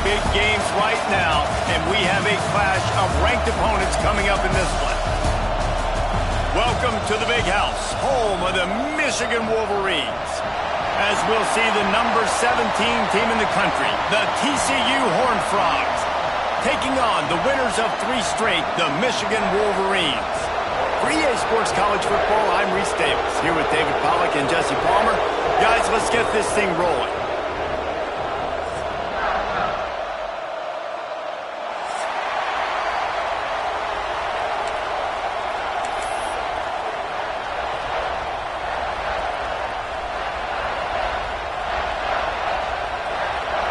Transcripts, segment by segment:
big games right now, and we have a clash of ranked opponents coming up in this one. Welcome to the Big House, home of the Michigan Wolverines. As we'll see the number 17 team in the country, the TCU Horned Frogs, taking on the winners of 3 straight, the Michigan Wolverines. For EA Sports College Football, I'm Reese Davis, here with David Pollack and Jesse Palmer. Guys, let's get this thing rolling.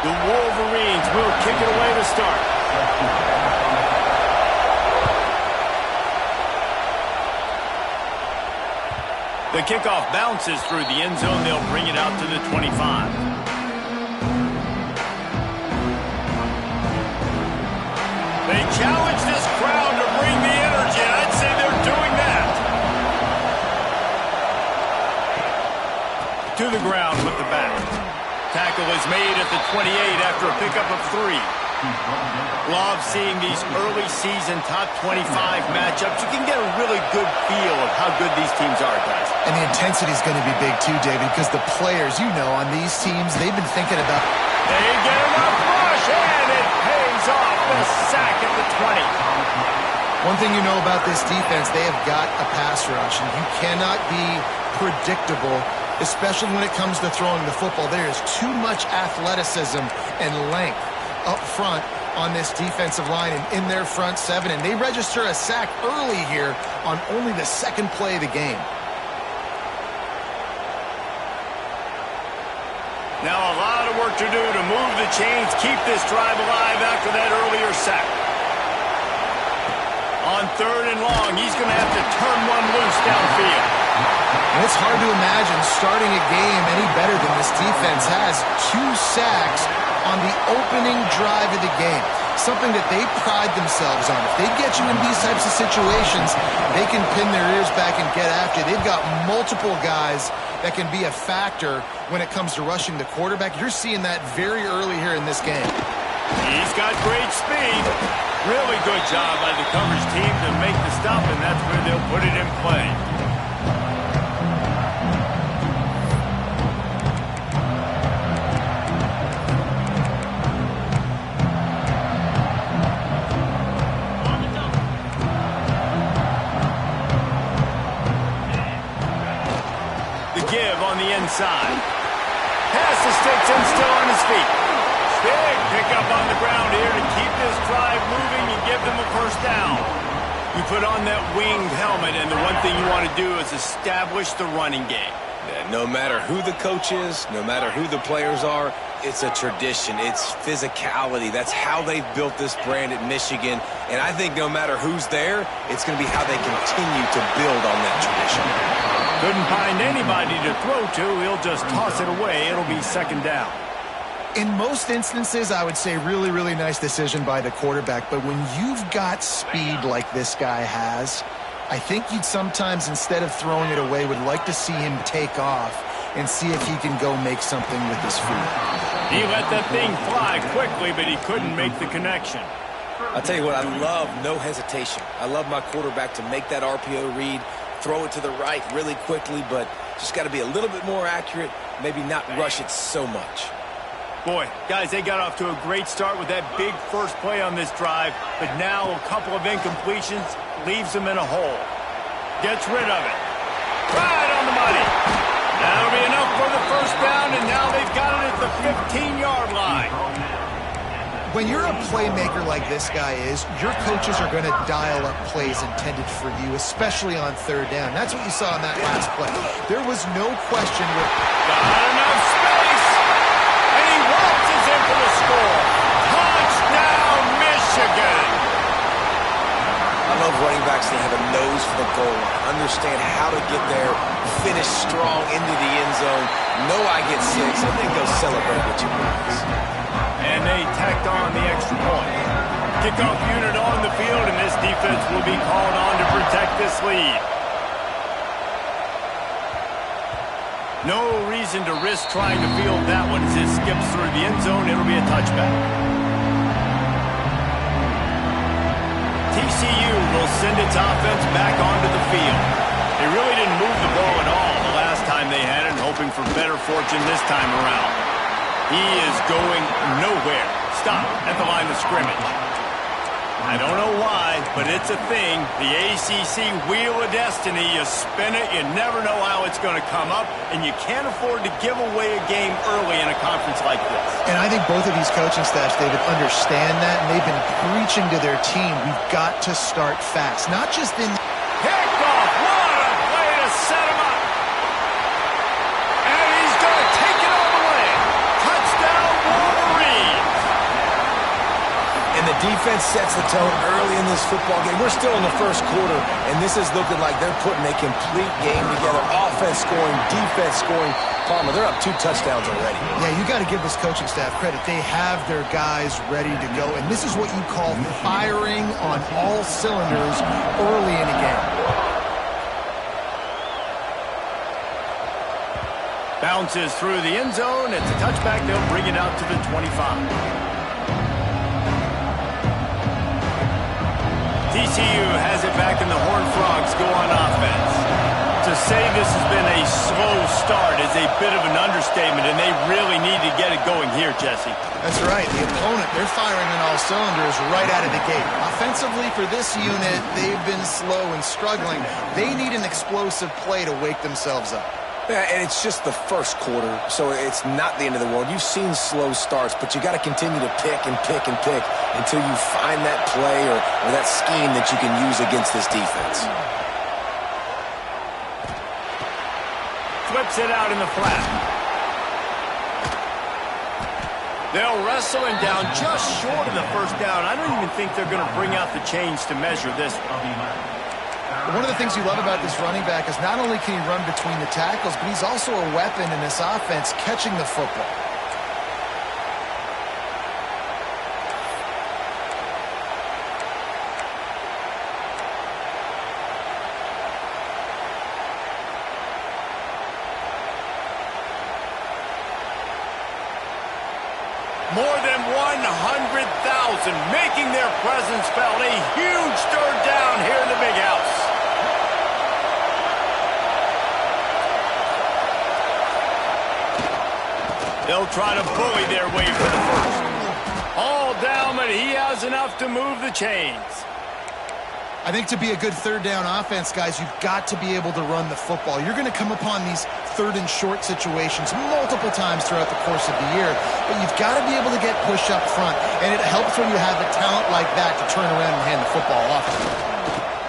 The Wolverines will kick it away to start. The kickoff bounces through the end zone. They'll bring it out to the 25. They challenge this crowd to bring the energy, and I'd say they're doing that. To the ground with the back. Tackle is made at the 28 after a pickup of 3. Love seeing these early season top 25 matchups. You can get a really good feel of how good these teams are, guys. And the intensity is going to be big too, David, because the players, you know, on these teams, they've been thinking about... They get enough rush, and it pays off. The sack at the 20. One thing you know about this defense, they have got a pass rush, and you cannot be predictable, especially when it comes to throwing the football. There is too much athleticism and length up front on this defensive line and in their front 7, and they register a sack early here on only the 2nd play of the game. Now a lot of work to do to move the chains, keep this drive alive after that earlier sack. On 3rd and long, he's going to have to turn one loose downfield. And it's hard to imagine starting a game any better than this defense has. 2 sacks on the opening drive of the game. Something that they pride themselves on. If they get you in these types of situations, they can pin their ears back and get after. They've got multiple guys that can be a factor when it comes to rushing the quarterback. You're seeing that very early here in this game. He's got great speed. Really good job by the coverage team to make the stop, and that's where they'll put it in play. Give on the inside. Pass to Stetson, still on his feet. Big pickup on the ground here to keep this drive moving and give them a first down. You put on that winged helmet, and the one thing you want to do is establish the running game. No matter who the coach is, no matter who the players are, it's a tradition. It's physicality. That's how they've built this brand at Michigan. And I think no matter who's there, it's going to be how they continue to build on that tradition. Couldn't find anybody to throw to. He'll just toss it away. It'll be 2nd down. In most instances, I would say really, really nice decision by the quarterback. But when you've got speed like this guy has, I think you'd sometimes, instead of throwing it away, would like to see him take off and see if he can go make something with his feet. He let that thing fly quickly, but he couldn't make the connection. I'll tell you what, I love no hesitation. I love my quarterback to make that RPO read, throw it to the right really quickly, but just got to be a little bit more accurate, maybe not rush it so much. Boy, guys, they got off to a great start with that big first play on this drive, but now a couple of incompletions leaves them in a hole. Gets rid of it. Right on the money. That'll be enough for the first down, and now they've got it at the 15-yard line. When you're a playmaker like this guy is, your coaches are going to dial up plays intended for you, especially on 3rd down. That's what you saw in that last play. There was no question with... Got enough space, and he waltzes in for the score. Touchdown, Michigan! I love running backs that have a nose for the goal, understand how to get there, finish strong into the end zone, know I get 6, and then go celebrate with your boys. And they tacked on the extra point. Kickoff unit on the field, and this defense will be called on to protect this lead. No reason to risk trying to field that one as it skips through the end zone. It'll be a touchback. send its offense back onto the field. They really didn't move the ball at all the last time they had it, hoping for better fortune this time around. He is going nowhere. Stop at the line of scrimmage. I don't know why, but it's a thing. The ACC Wheel of Destiny, you spin it, you never know how it's going to come up, and you can't afford to give away a game early in a conference like this. And I think both of these coaching staffs, David, understand that, and they've been preaching to their team, we've got to start fast. Not just in... Kickoff! What a way to set him up! And he's going to take it all the way. Touchdown, Wolverines! And the defense sets the tone early in this football game. We're still in the first quarter, and this is looking like they're putting a complete game together. Offense scoring, defense scoring. Palmer, they're up 2 touchdowns already. Yeah, you got to give this coaching staff credit. They have their guys ready to go, and this is what you call firing on all cylinders early in a game. Bounces through the end zone. It's a touchback. They'll bring it out to the 25. TCU has it back, and the Horned Frogs go on offense. To say this has been a slow start is a bit of an understatement, and they really need to get it going here, Jesse. That's right. The opponent, they're firing on all cylinders right out of the gate. Offensively, for this unit, they've been slow and struggling. They need an explosive play to wake themselves up. Yeah, and it's just the first quarter, so it's not the end of the world. You've seen slow starts, but you got to continue to pick and pick and pick until you find that play or that scheme that you can use against this defense. Flips it out in the flat. They'll wrestle him down just short of the first down. I don't even think they're going to bring out the chains to measure this one. One of the things you love about this running back is not only can he run between the tackles, but he's also a weapon in this offense catching the football. More than 100,000 making their presence felt. A huge third down here in the Big House. They'll try to bully their way for the first. All down, but he has enough to move the chains. I think to be a good third down offense, guys, you've got to be able to run the football. You're going to come upon these third and short situations multiple times throughout the course of the year, but you've got to be able to get push up front, and it helps when you have a talent like that to turn around and hand the football off.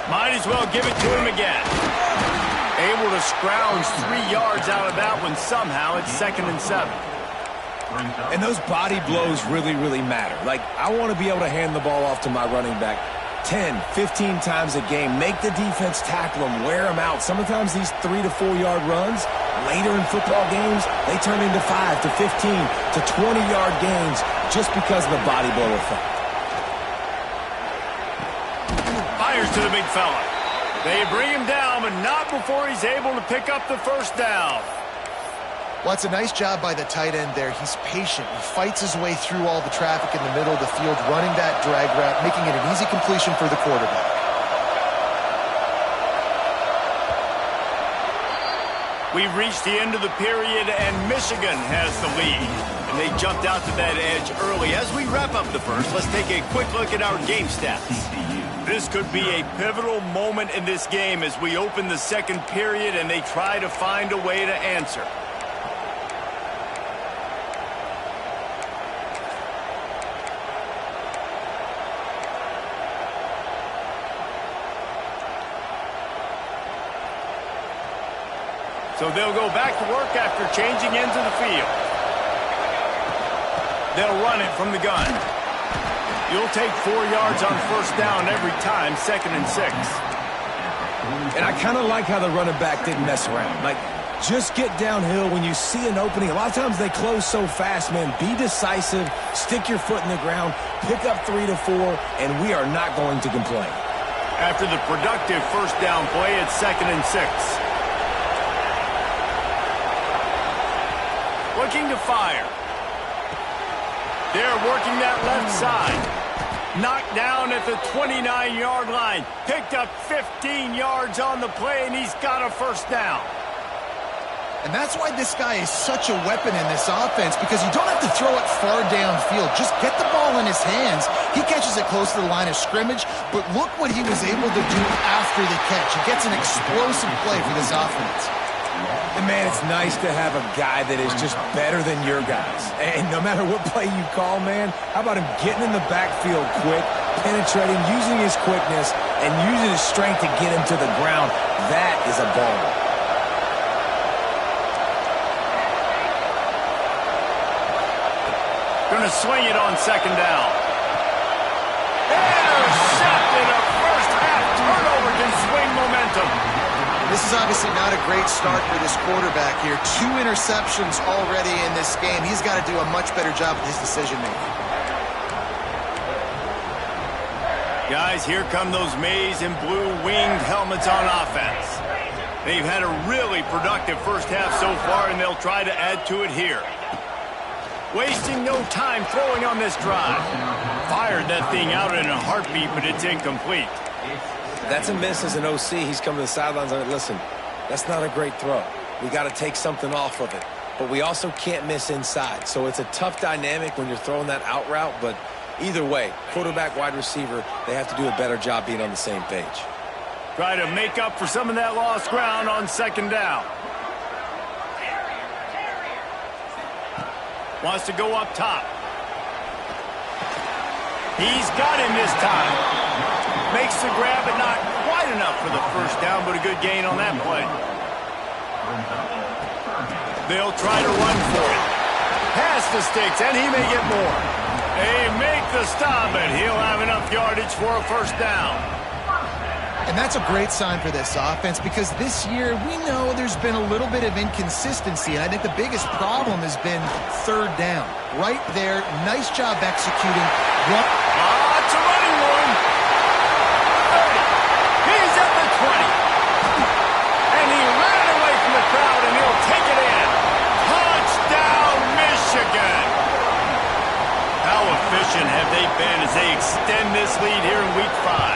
Might as well give it to him again. Able to scrounge 3 yards out of that one somehow. It's 2nd and 7. And those body blows really, really matter. Like, I want to be able to hand the ball off to my running back 10, 15 times a game. Make the defense tackle them, wear them out. Sometimes these 3 to 4 yard runs, later in football games, they turn into 5 to 15 to 20 yard gains just because of the body blow effect. Fires to the big fella. They bring him down, but not before he's able to pick up the first down. Well, it's a nice job by the tight end there. He's patient. He fights his way through all the traffic in the middle of the field, running that drag route, making it an easy completion for the quarterback. We've reached the end of the period, and Michigan has the lead. And they jumped out to that edge early. As we wrap up the first, let's take a quick look at our game stats. This could be a pivotal moment in this game as we open the second period and they try to find a way to answer. So they'll go back to work after changing ends of the field. They'll run it from the gun. You'll take 4 yards on first down every time, 2nd and 6. And I kind of like how the running back didn't mess around. Like, just get downhill when you see an opening. A lot of times they close so fast, man. Be decisive, stick your foot in the ground, pick up 3 to 4, and we are not going to complain. After the productive first down play, it's 2nd and 6. Looking to fire. They're working that left side. Knocked down at the 29-yard line. Picked up 15 yards on the play, and he's got a first down. And that's why this guy is such a weapon in this offense, because you don't have to throw it far downfield. Just get the ball in his hands. He catches it close to the line of scrimmage, but look what he was able to do after the catch. He gets an explosive play for this offense. And, man, it's nice to have a guy that is just better than your guys. And no matter what play you call, man, how about him getting in the backfield quick, penetrating, using his quickness, and using his strength to get him to the ground? That is a baller. Going to swing it on second down. Intercepted. A first-half turnover can swing momentum. This is obviously not a great start for this quarterback here. 2 interceptions already in this game. He's got to do a much better job with his decision-making. Guys, here come those maize and blue winged helmets on offense. They've had a really productive first half so far, and they'll try to add to it here. Wasting no time throwing on this drive. Fired that thing out in a heartbeat, but it's incomplete. That's a miss as an OC. He's coming to the sidelines and listen, that's not a great throw. We got to take something off of it. But we also can't miss inside. So it's a tough dynamic when you're throwing that out route. But either way, quarterback, wide receiver, they have to do a better job being on the same page. Try to make up for some of that lost ground on second down. Wants to go up top. He's got him this time. Makes the grab, but not quite enough for the first down, but a good gain on that play. They'll try to run for it. Pass the sticks, and he may get more. They make the stop, and he'll have enough yardage for a first down. And that's a great sign for this offense, because this year we know there's been a little bit of inconsistency, and I think the biggest problem has been third down. Right there, nice job executing. It's a running one. 30. He's at the 20. And he ran away from the crowd, and he'll take it in. Touchdown, Michigan. How efficient have they been as they extend this lead here in Week 5?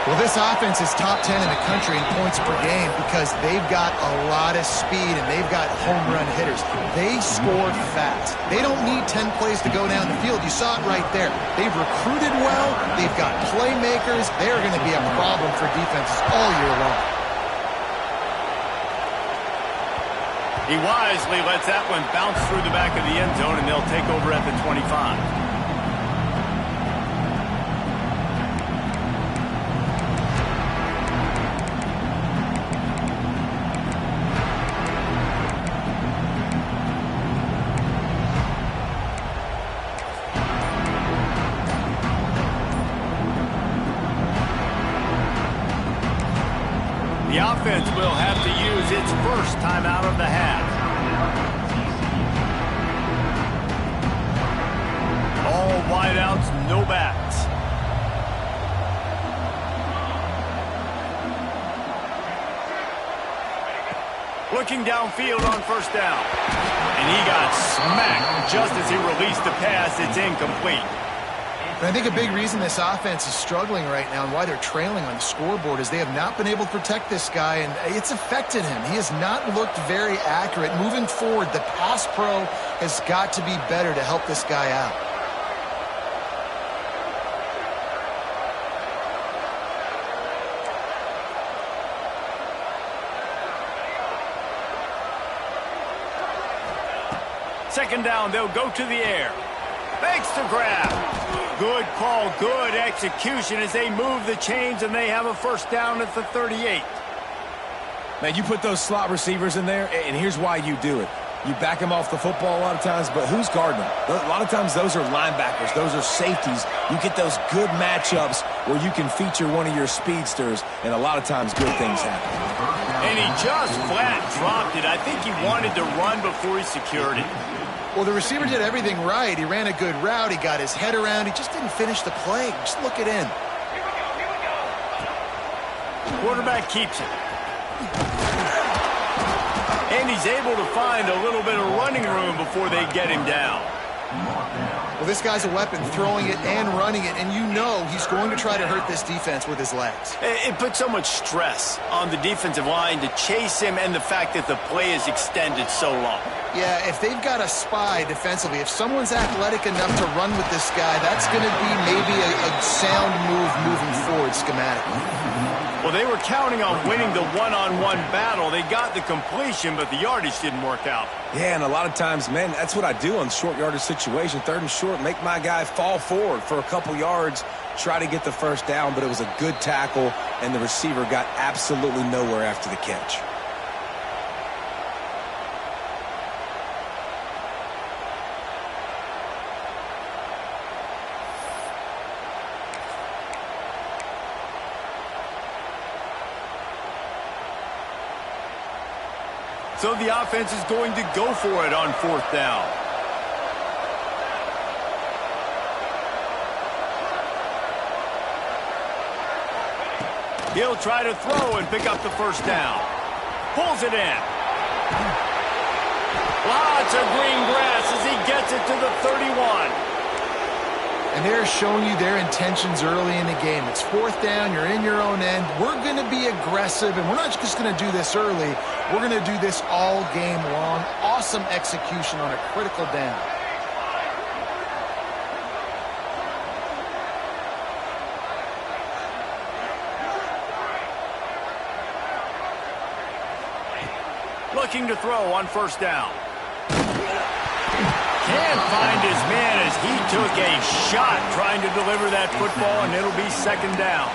Well, this offense is top 10 in the country in points per game because they've got a lot of speed and they've got home run hitters. They score fast. They don't need 10 plays to go down the field. You saw it right there. They've recruited well. They've got playmakers. They're going to be a problem for defenses all year long. He wisely lets that one bounce through the back of the end zone, and they'll take over at the 25. The offense will have to use its first timeout of the half. All wideouts, no backs. Looking downfield on first down. And he got smacked just as he released the pass. It's incomplete. And I think a big reason this offense is struggling right now and why they're trailing on the scoreboard is they have not been able to protect this guy, and it's affected him. He has not looked very accurate. Moving forward, the pass pro has got to be better to help this guy out. Second down, they'll go to the air. Makes the grab. Good call, good execution as they move the chains, and they have a first down at the 38. Man, you put those slot receivers in there, and here's why you do it. You back them off the football a lot of times, but who's guarding them? A lot of times those are linebackers. Those are safeties. You get those good matchups where you can feature one of your speedsters, and a lot of times good things happen. And he just flat dropped it. I think he wanted to run before he secured it. Well, the receiver did everything right. He ran a good route. He got his head around. He just didn't finish the play. Just look it in. Quarterback keeps it. And he's able to find a little bit of running room before they get him down. Well, this guy's a weapon, throwing it and running it, and you know he's going to try to hurt this defense with his legs. It puts so much stress on the defensive line to chase him and the fact that the play is extended so long. Yeah, if they've got a spy defensively, if someone's athletic enough to run with this guy, that's going to be maybe a sound move moving forward schematically. Well, they were counting on winning the one-on-one battle. They got the completion, but the yardage didn't work out. Yeah, and a lot of times, man, that's what I do on short yardage situation. 3rd and short, make my guy fall forward for a couple yards, try to get the first down, but it was a good tackle, and the receiver got absolutely nowhere after the catch. So the offense is going to go for it on 4th down. He'll try to throw and pick up the first down. Pulls it in. Lots of green grass as he gets it to the 31. And they're showing you their intentions early in the game. It's 4th down, you're in your own end. We're going to be aggressive, and we're not just going to do this early. We're going to do this all game long. Awesome execution on a critical down. Looking to throw on 1st down. Can't find his man as he took a shot trying to deliver that football, and it'll be 2nd down.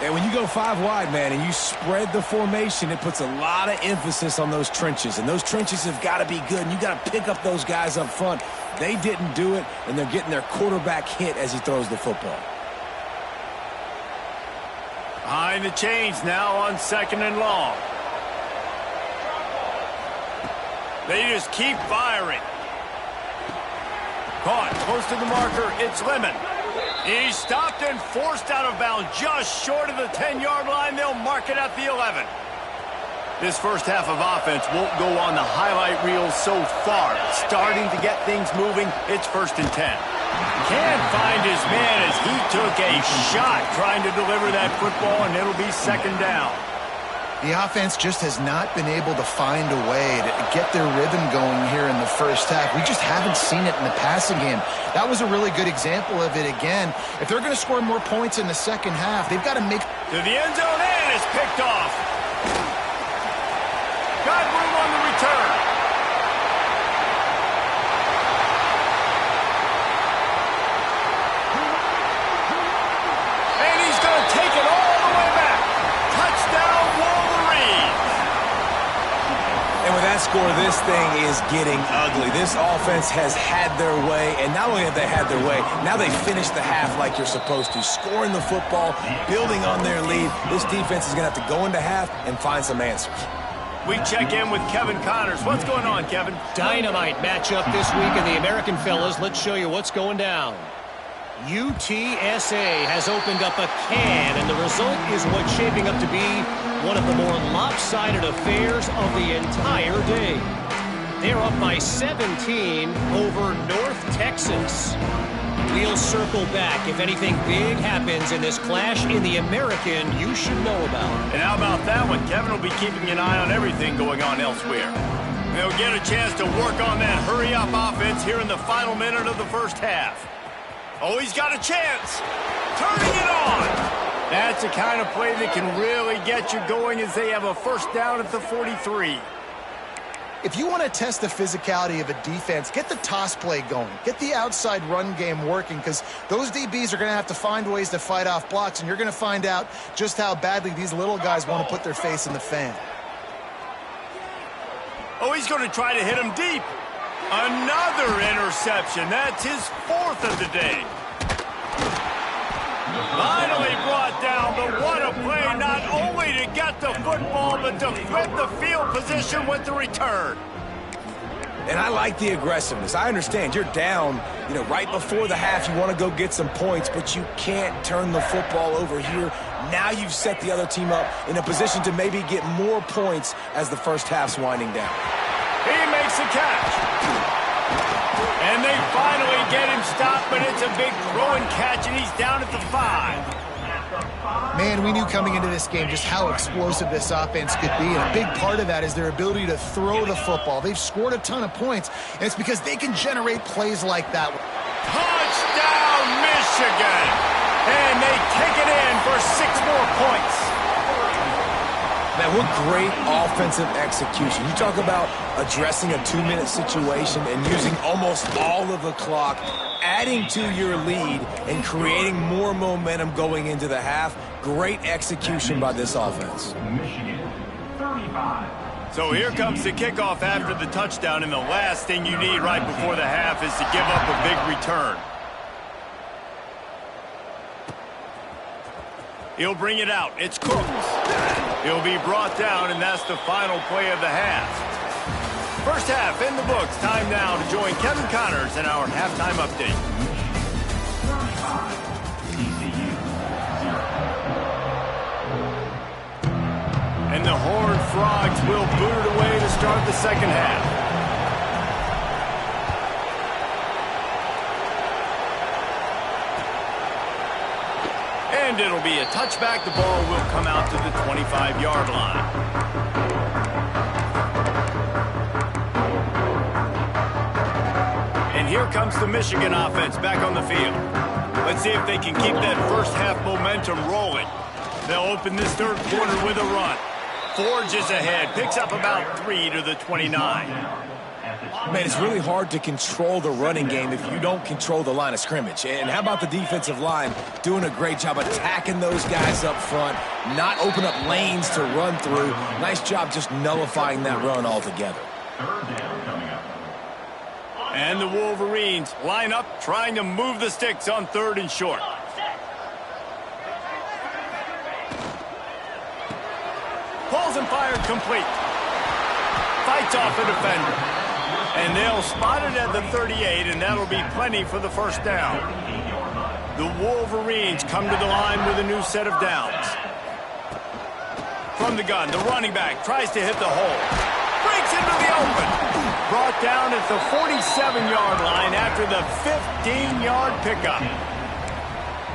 And when you go 5 wide, man, and you spread the formation, it puts a lot of emphasis on those trenches. And those trenches have got to be good, and you got to pick up those guys up front. They didn't do it, and they're getting their quarterback hit as he throws the football. Behind the chains now on 2nd and long. They just keep firing. Caught close to the marker, it's Lemon. He's stopped and forced out of bounds just short of the 10-yard line. They'll mark it at the 11. This first half of offense won't go on the highlight reel so far. Starting to get things moving, it's 1st and 10. Can't find his man as he took a shot trying to deliver that football, and it'll be 2nd down. The offense just has not been able to find a way to get their rhythm going here in the first half. We just haven't seen it in the passing game. That was a really good example of it again. If they're going to score more points in the second half, they've got to make... To the end zone, and it's picked off. Got room on the return. And he's going to take it all the way back. Touchdown, Wolverines. And with that score, this thing is getting ugly. This offense has had their way, and not only have they had their way, now they finish the half like you're supposed to, scoring the football, building on their lead. This defense is going to have to go into half and find some answers. We check in with Kevin Connors. What's going on, Kevin? Dynamite matchup this week in the American fellas. Let's show you what's going down. UTSA has opened up a can, and the result is what's shaping up to be one of the more lopsided affairs of the entire day. They're up by 17 over North Texas. We'll circle back if anything big happens in this clash in the American you should know about. And how about that one? Kevin will be keeping an eye on everything going on elsewhere. They'll get a chance to work on that hurry-up offense here in the final minute of the first half. Oh, he's got a chance. Turning it on. That's the kind of play that can really get you going as they have a first down at the 43. If you want to test the physicality of a defense, get the toss play going. Get the outside run game working, because those DBs are going to have to find ways to fight off blocks, and you're going to find out just how badly these little guys want to put their face in the fan. Oh, he's going to try to hit him deep. Another interception. That's his 4th of the day. Finally brought down, but what a play, not only to get the football, but to flip the field position with the return. And I like the aggressiveness. I understand you're down, right before the half. You want to go get some points, but you can't turn the football over here. Now you've set the other team up in a position to maybe get more points as the first half's winding down. He makes the catch. And they finally get him stopped, but it's a big throw and catch, and he's down at the 5. Man, we knew coming into this game just how explosive this offense could be, and a big part of that is their ability to throw the football. They've scored a ton of points, and it's because they can generate plays like that. Touchdown, Michigan! And they take it in for 6 more points. Man, what great offensive execution. You talk about addressing a 2-minute situation and using almost all of the clock, adding to your lead and creating more momentum going into the half. Great execution by this offense. Michigan, 35. So here comes the kickoff after the touchdown, and the last thing you need right before the half is to give up a big return. He'll bring it out. It's Cooks. He'll be brought down, and that's the final play of the half. First half in the books. Time now to join Kevin Connors in our halftime update. 35. TCU, 0. And the Horned Frogs will boot it away to start the second half. And it'll be a touchback. The ball will come out to the 25-yard line. And here comes the Michigan offense back on the field. Let's see if they can keep that first half momentum rolling. They'll open this third quarter with a run. Forges ahead, picks up about 3 to the 29. Man, it's really hard to control the running game if you don't control the line of scrimmage. And how about the defensive line doing a great job attacking those guys up front, not open up lanes to run through. Nice job just nullifying that run altogether. Third down coming up. And the Wolverines line up, trying to move the sticks on 3rd and short. Pulls and fired complete. Fights off a defender. And they'll spot it at the 38, and that'll be plenty for the first down. The Wolverines come to the line with a new set of downs. From the gun, the running back tries to hit the hole. Breaks into the open. Brought down at the 47-yard line after the 15-yard pickup.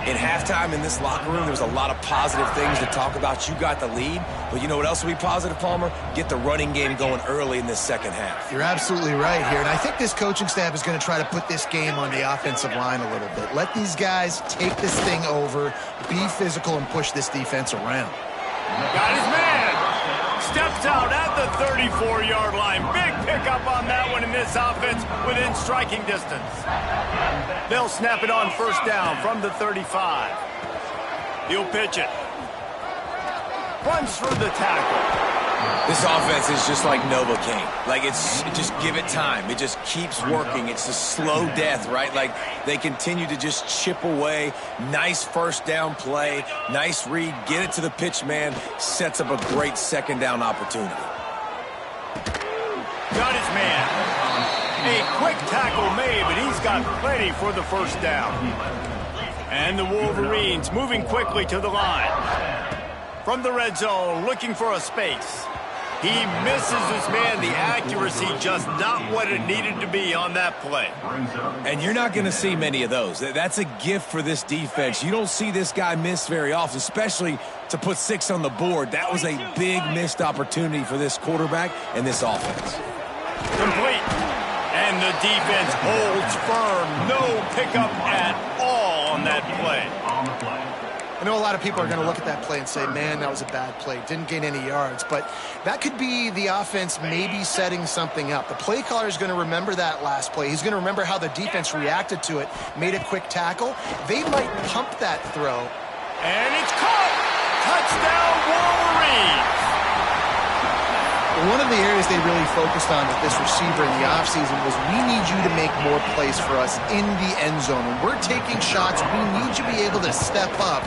In halftime in this locker room, there was a lot of positive things to talk about. You got the lead, but you know what else will be positive, Palmer? Get the running game going early in this second half. You're absolutely right here, and I think this coaching staff is going to try to put this game on the offensive line a little bit. Let these guys take this thing over, be physical, and push this defense around. Got his man. Steps out at the 34-yard line. Big pickup on that one in this offense within striking distance. They'll snap it on first down from the 35. He'll pitch it. Runs through the tackle. This offense is just like Novocaine. Like, just give it time. It just keeps working. It's a slow death, right? Like, they continue to just chip away. Nice first down play. Nice read. Get it to the pitch man. Sets up a great second down opportunity. Got his man. A quick tackle made, but he's got plenty for the first down. And the Wolverines moving quickly to the line. From the red zone, looking for a space. He misses his man. The accuracy just not what it needed to be on that play. And you're not going to see many of those. That's a gift for this defense. You don't see this guy miss very often, especially to put 6 on the board. That was a big missed opportunity for this quarterback and this offense. Complete. And the defense holds firm. No pickup at all on that play. I know a lot of people are going to look at that play and say, man, that was a bad play. Didn't gain any yards. But that could be the offense maybe setting something up. The play caller is going to remember that last play. He's going to remember how the defense reacted to it, made a quick tackle. They might pump that throw. And it's caught. Touchdown, Wolverines. One of the areas they really focused on with this receiver in the offseason was, we need you to make more plays for us in the end zone. When we're taking shots, we need you to be able to step up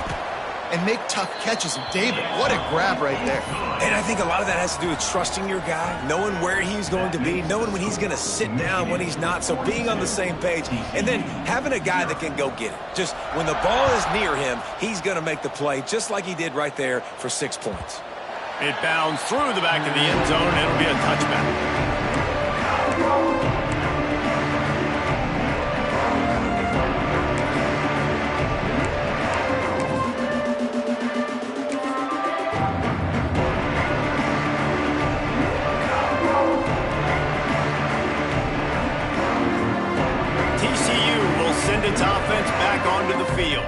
and make tough catches. And David, what a grab right there. And I think a lot of that has to do with trusting your guy, knowing where he's going to be, knowing when he's going to sit down, when he's not. So being on the same page, and then having a guy that can go get it. Just when the ball is near him, he's going to make the play, just like he did right there for 6 points. It bounds through the back of the end zone. It'll be a touchback. Michigan's offense back onto the field.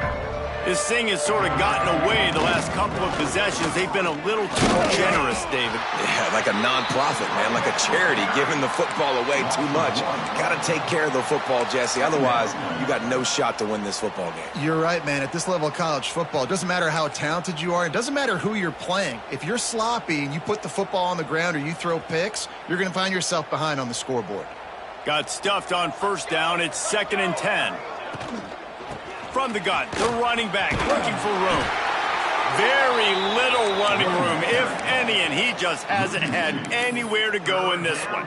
This thing has sort of gotten away the last couple of possessions. They've been a little too generous, David. Yeah, like a non-profit, man, like a charity, giving the football away too much. Got to take care of the football, Jesse. Otherwise, you got no shot to win this football game. You're right, man. At this level of college football, it doesn't matter how talented you are. It doesn't matter who you're playing. If you're sloppy and you put the football on the ground or you throw picks, you're going to find yourself behind on the scoreboard. Got stuffed on first down. It's 2nd and 10. From the gun, the running back looking for room. Very little running room, if any, and he just hasn't had anywhere to go in this one.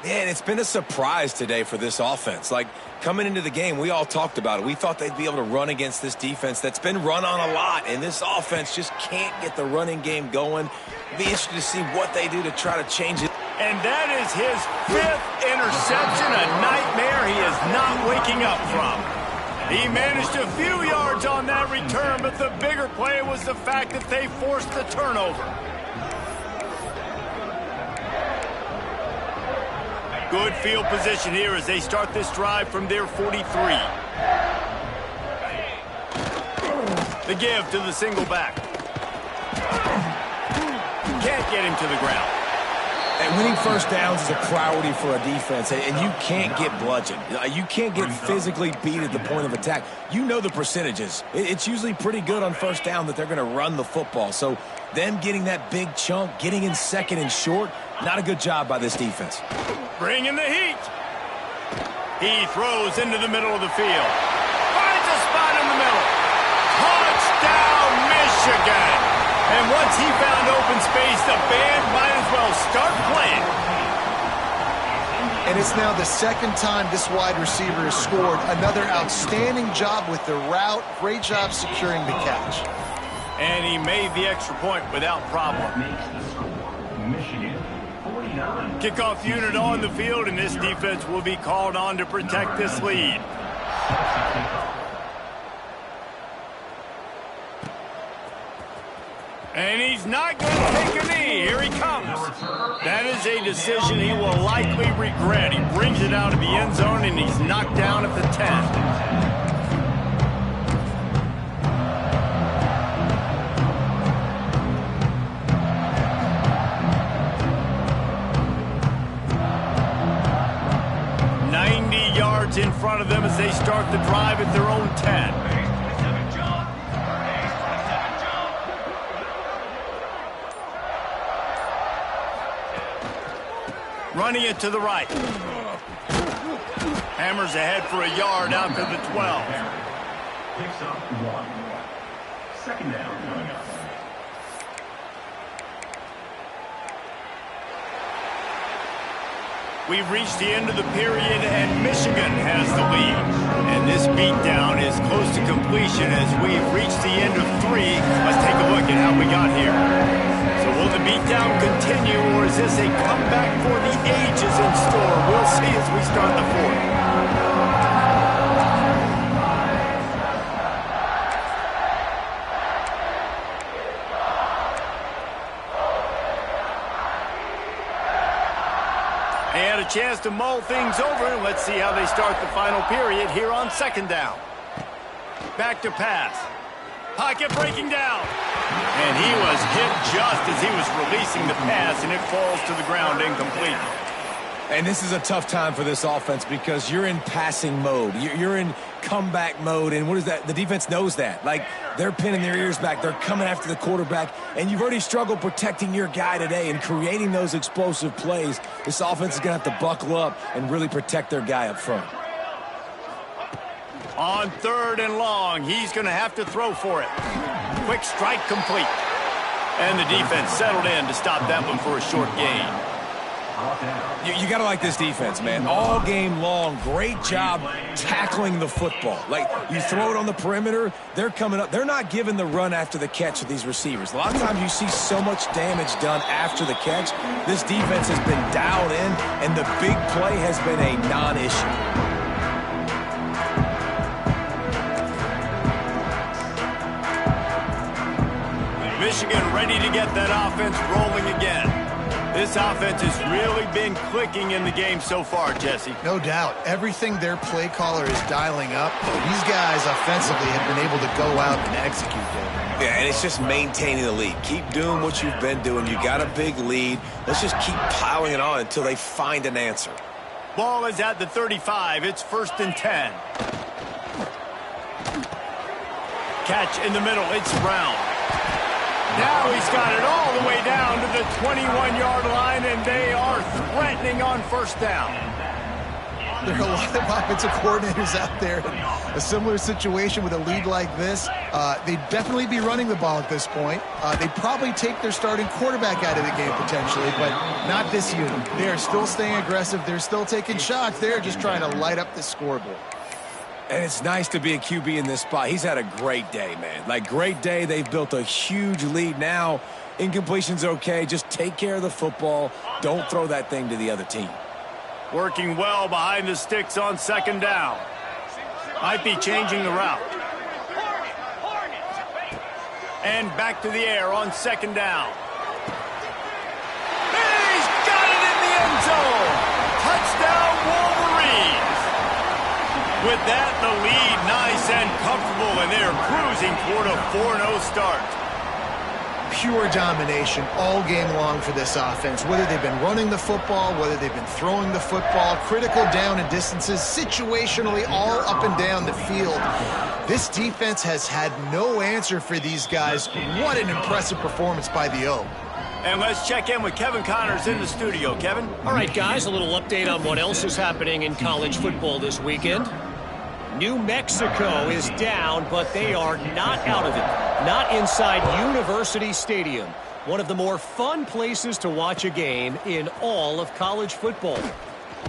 Yeah, and it's been a surprise today for this offense. Like, coming into the game, we all talked about it. We thought they'd be able to run against this defense that's been run on a lot, and this offense just can't get the running game going. It'll be interesting to see what they do to try to change it. And that is his 5th interception, a nightmare he is not waking up from. He managed a few yards on that return, but the bigger play was the fact that they forced the turnover. Good field position here as they start this drive from their 43. The give to the single back. Can't get him to the ground. And winning first downs is a priority for a defense, and you can't get bludgeoned. You can't get physically beat at the point of attack. You know the percentages. It's usually pretty good on first down that they're going to run the football. So them getting that big chunk, getting in 2nd and short, not a good job by this defense. Bring in the heat. He throws into the middle of the field. Finds a spot in the middle. Touchdown, Michigan. And once he found open space, the band might as well start playing. And it's now the 2nd time this wide receiver has scored. Another outstanding job with the route. Great job securing the catch. And he made the extra point without problem. Makes the score. Michigan 49. Kickoff unit on the field, and this defense will be called on to protect this lead. And he's not going to take a knee. Here he comes. That is a decision he will likely regret. He brings it out of the end zone, and he's knocked down at the 10. In front of them as they start the drive at their own 10. Running it to the right. Hammers ahead for a yard out to the 12. Picks up 1. 2nd down coming up. We've reached the end of the period, and Michigan has the lead. And this beatdown is close to completion as we've reached the end of 3. Let's take a look at how we got here. So will the beatdown continue, or is this a comeback for the ages in store? We'll see as we start the 4th. They had a chance to mull things over. Let's see how they start the final period here on 2nd down. Back to pass. Pocket breaking down. And he was hit just as he was releasing the pass, and it falls to the ground incomplete. And this is a tough time for this offense because you're in passing mode. You're in comeback mode, and what is that? The defense knows that. Like, they're pinning their ears back. They're coming after the quarterback, and you've already struggled protecting your guy today and creating those explosive plays. This offense is going to have to buckle up and really protect their guy up front. On 3rd and long, he's going to have to throw for it. Quick strike complete. And the defense settled in to stop that one for a short gain. You got to like this defense, man. All game long, great job tackling the football. Like, you throw it on the perimeter, they're coming up. They're not giving the run after the catch of these receivers. A lot of times you see so much damage done after the catch. This defense has been dialed in, and the big play has been a non-issue. Michigan ready to get that offense rolling again. This offense has really been clicking in the game so far, Jesse. No doubt. Everything their play caller is dialing up, these guys offensively have been able to go out and execute, David. Yeah, and it's just maintaining the lead. Keep doing what you've been doing. You got a big lead. Let's just keep piling it on until they find an answer. Ball is at the 35. It's 1st and 10. Catch in the middle. It's Brown. Now he's got it all the way down to the 21-yard line, and they are threatening on 1st down. There are a lot of offensive coordinators out there in a similar situation with a lead like this. They'd definitely be running the ball at this point. They'd probably take their starting quarterback out of the game potentially, but not this unit. They are still staying aggressive. They're still taking shots. They're just trying to light up the scoreboard. And it's nice to be a QB in this spot. He's had a great day, man. Like, great day. They've built a huge lead now. Incompletion's okay. Just take care of the football. Don't throw that thing to the other team. Working well behind the sticks on 2nd down. Might be changing the route. And back to the air on 2nd down. He's got it in the end zone. Touchdown, Wolverines. With that, the lead nice and comfortable, and they are cruising toward a 4-0 start. Pure domination all game long for this offense. Whether they've been running the football, whether they've been throwing the football, critical down and distances, situationally all up and down the field. This defense has had no answer for these guys. What an impressive performance by the O. And let's check in with Kevin Connors in the studio. Kevin? All right, guys, a little update on what else is happening in college football this weekend. New Mexico is down, but they are not out of it. Not inside University Stadium, one of the more fun places to watch a game in all of college football.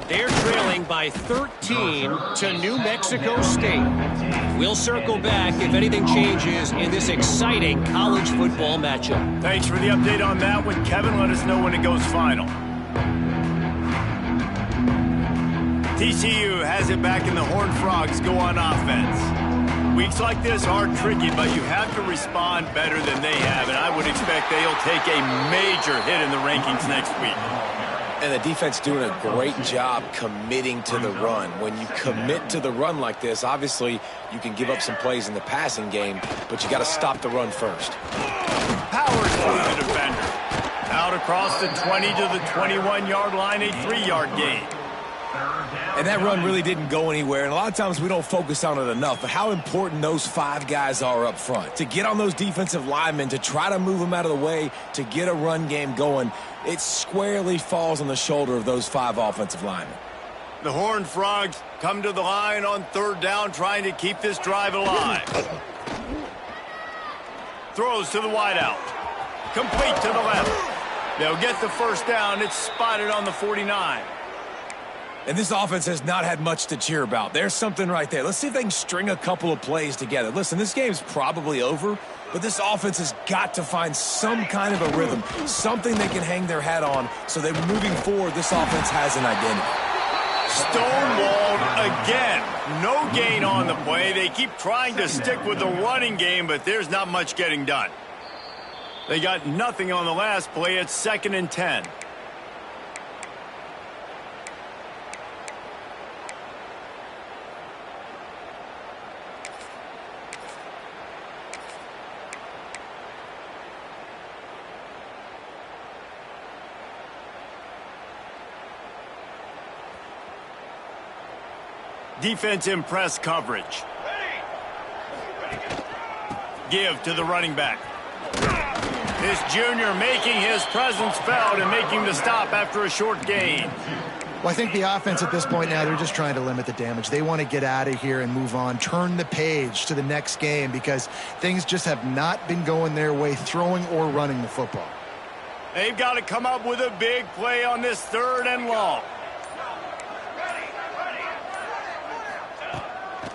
They're trailing by 13 to New Mexico State. We'll circle back if anything changes in this exciting college football matchup. Thanks for the update on that one, Kevin. Let us know when it goes final. TCU has it back, and the Horned Frogs go on offense. Weeks like this are tricky, but you have to respond better than they have, and I would expect they'll take a major hit in the rankings next week. And the defense doing a great job committing to the run. When you commit to the run like this, obviously you can give up some plays in the passing game, but you got to stop the run first. Powers through the defender. Out across the 20 to the 21-yard line, a 3-yard gain. And that run really didn't go anywhere, and a lot of times we don't focus on it enough, but how important those 5 guys are up front. To get on those defensive linemen, to try to move them out of the way, to get a run game going, it squarely falls on the shoulder of those 5 offensive linemen. The Horned Frogs come to the line on 3rd down, trying to keep this drive alive. Throws to the wideout. Complete to the left. They'll get the 1st down. It's spotted on the 49. And this offense has not had much to cheer about. There's something right there. Let's see if they can string a couple of plays together. Listen, this game's probably over, but this offense has got to find some kind of a rhythm, something they can hang their hat on so that moving forward, this offense has an identity. Stonewalled again. No gain on the play. They keep trying to stick with the running game, but there's not much getting done. They got nothing on the last play. It's 2nd and 10. Defense in press coverage. Give to the running back. This junior making his presence felt and making the stop after a short gain. Well, I think the offense at this point now, they're just trying to limit the damage. They want to get out of here and move on, turn the page to the next game because things just have not been going their way, throwing or running the football. They've got to come up with a big play on this 3rd and long.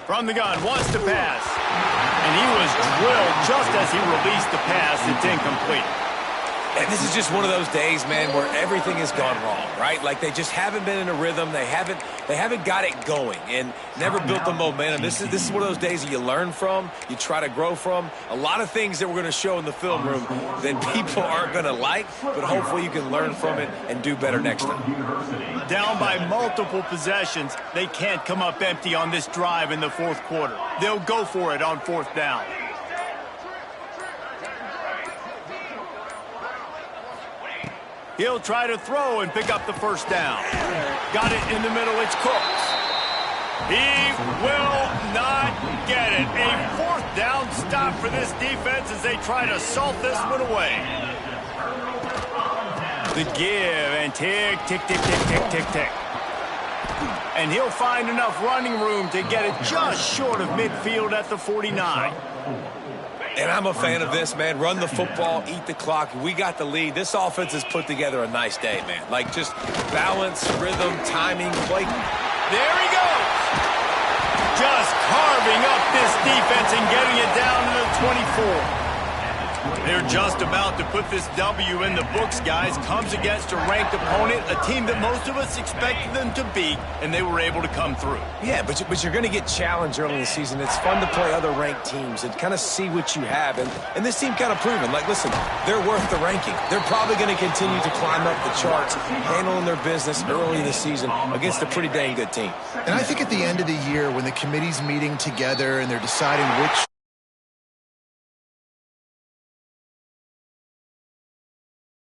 From the gun, wants to pass. And he was drilled just as he released the pass. It's incomplete. And this is just one of those days, man, where everything has gone wrong, right? Like they just haven't been in a rhythm. They haven't got it going and never built the momentum. This is one of those days that you learn from, you try to grow from. A lot of things that we're going to show in the film room that people aren't going to like, but hopefully you can learn from it and do better next time. Down by multiple possessions, they can't come up empty on this drive in the fourth quarter. They'll go for it on fourth down. He'll try to throw and pick up the first down. Got it in the middle. It's Cooks. He will not get it. A fourth down stop for this defense as they try to salt this one away. The give and tick, tick, tick, tick, tick, tick, tick. And he'll find enough running room to get it just short of midfield at the 49. And I'm a fan of this, man. Run the football, eat the clock. We got the lead. This offense has put together a nice day, man. Like just balance, rhythm, timing, play. There he goes. Just carving up this defense and getting it down to the 24. They're just about to put this W in the books, guys. Comes against a ranked opponent, a team that most of us expected them to beat, and they were able to come through. Yeah, but you're going to get challenged early in the season. It's fun to play other ranked teams and kind of see what you have. And this team kind of proven, like, listen, they're worth the ranking. They're probably going to continue to climb up the charts, handling their business early in the season against a pretty dang good team. And I think at the end of the year, when the committee's meeting together and they're deciding which